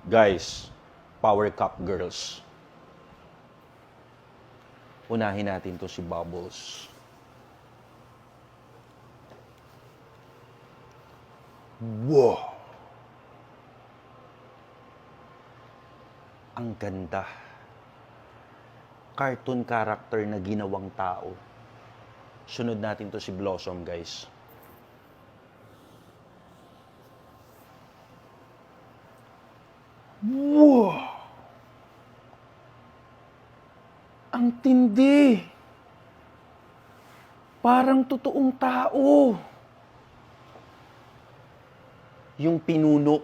Guys, Power Cup Girls. Unahin natin to si Bubbles. Wow! Ang ganda. Cartoon character na ginawang tao. Sunod natin to si Blossom, guys. Wow! Ang tindi. Parang totoong tao. Yung pinuno.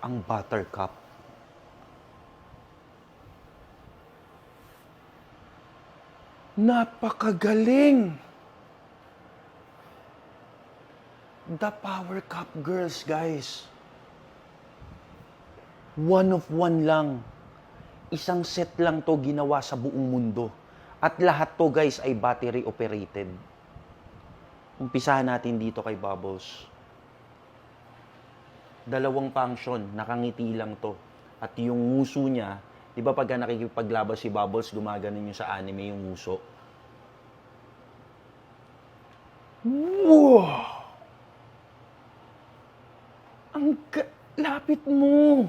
Ang Buttercup. Napakagaling. The Power Cup Girls, guys. One of one lang. Isang set lang to ginawa sa buong mundo. At lahat to, guys, ay battery operated. Umpisahan natin dito kay Bubbles. Dalawang function, nakangiti lang to. At yung nguso niya, di ba pagka nakikipaglaban si Bubbles, gumaganon yung sa anime yung nguso. Wow! Ang lapit mo.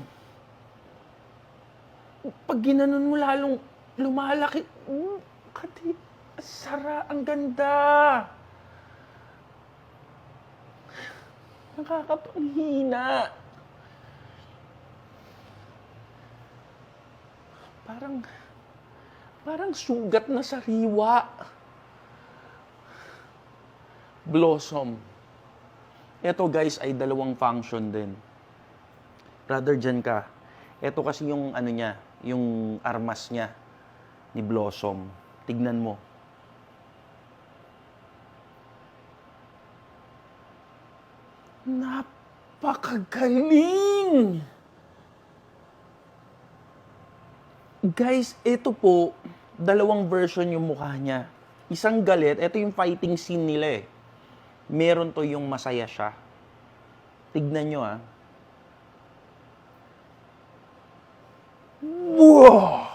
Pag ginanon mo lalong lumalaki. Kati, sara, ang ganda. Nakakapanghina. Parang sugat na sariwa. Blossom. Ito, guys, ay dalawang function din. Brother, dyan ka. Ito kasi yung ano niya, yung armas niya ni Blossom. Tignan mo. Napakagaling! Guys, ito po, dalawang version yung mukha niya. Isang galit, ito yung fighting scene nila eh. Meron to yung masaya siya. Tignan nyo ah. Wow!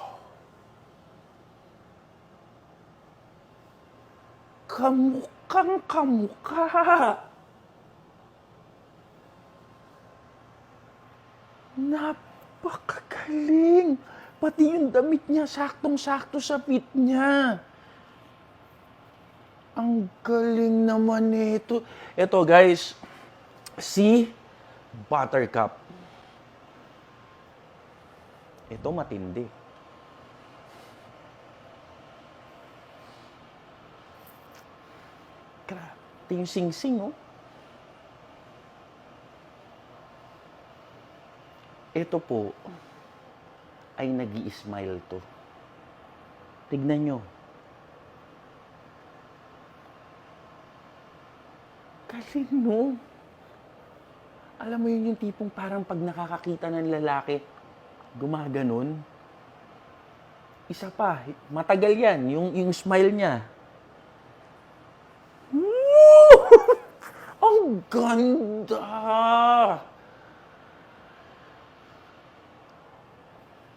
Kamukhang kamukha. Napakagaling. Pati yung damit niya, saktong-sakto sa fit niya. Ang galing naman nito. Ito guys, si Buttercup. Ito matindi. Grabe yung sing-sing, oh. Ito po, ay nag-i-smile to. Tignan nyo. Galing, no? Alam mo yun yung tipong parang pag nakakakita ng lalaki, gumaganon. Isa pa, matagal yan, yung smile niya. Woo! Ang ganda!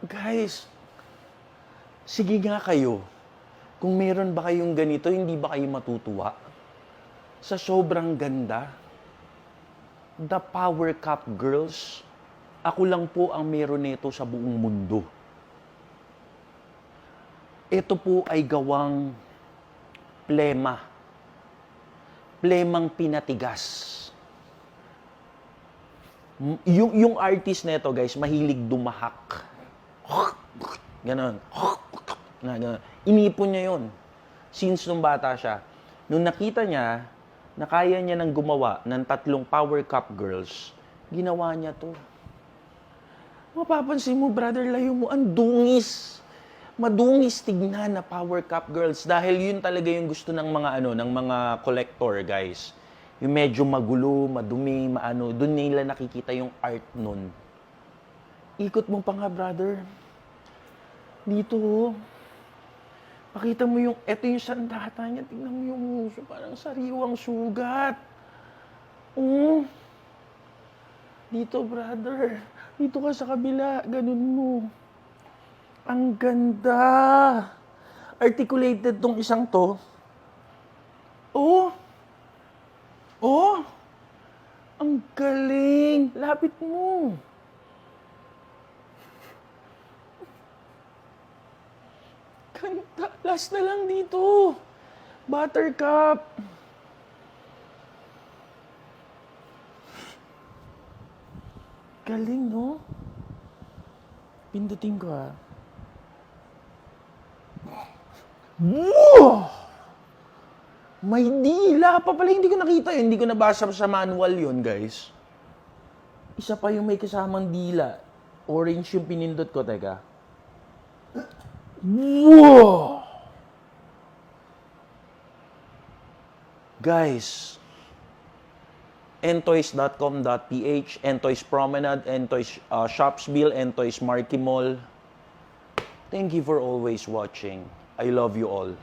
Guys, sige nga kayo, kung meron ba kayong ganito, hindi ba kayo matutuwa? Sa sobrang ganda, The Power Cup Girls, ako lang po ang meron nito sa buong mundo. Ito po ay gawang plema. Plemang pinatigas. Yung artist na ito, guys, mahilig dumahak. Ganon. Ganon. Inipon niya yun. Since nung bata siya. Nung nakita niya, na kaya niya nang gumawa ng 3 Power Cup Girls, ginawa niya to. Mapapansin mo, brother, layo mo, ang dungis. Madungis tignan na Power Cup Girls dahil yun talaga yung gusto ng mga ng mga collector, guys. Yung medyo magulo, madumi, doon nila nakikita yung art nun. Ikot mo pa nga, brother. Dito, oh. Pakita mo yung, eto yung sandata niya, tingnan mo yung muso, parang sariwang sugat. Oh. Dito, brother. Dito ka sa kabila. Ganun mo. Ang ganda. Articulated tong isang to. Oh. Oh. Ang galing. Lapit mo. Ganda. Last na lang dito. Buttercup. Galing, no? Pindutin ko, ha. Wow! May dila pa pala. Hindi ko nakita yun. Hindi ko nabasa sa manual yun, guys. Isa pa yung may kasamang dila. Orange yung pinindot ko, teka. Wow! Guys, entoys.com.ph, Entoys Promenade, Entoys Shopsville, Entoys Marquee Mall. Thank you for always watching. I love you all.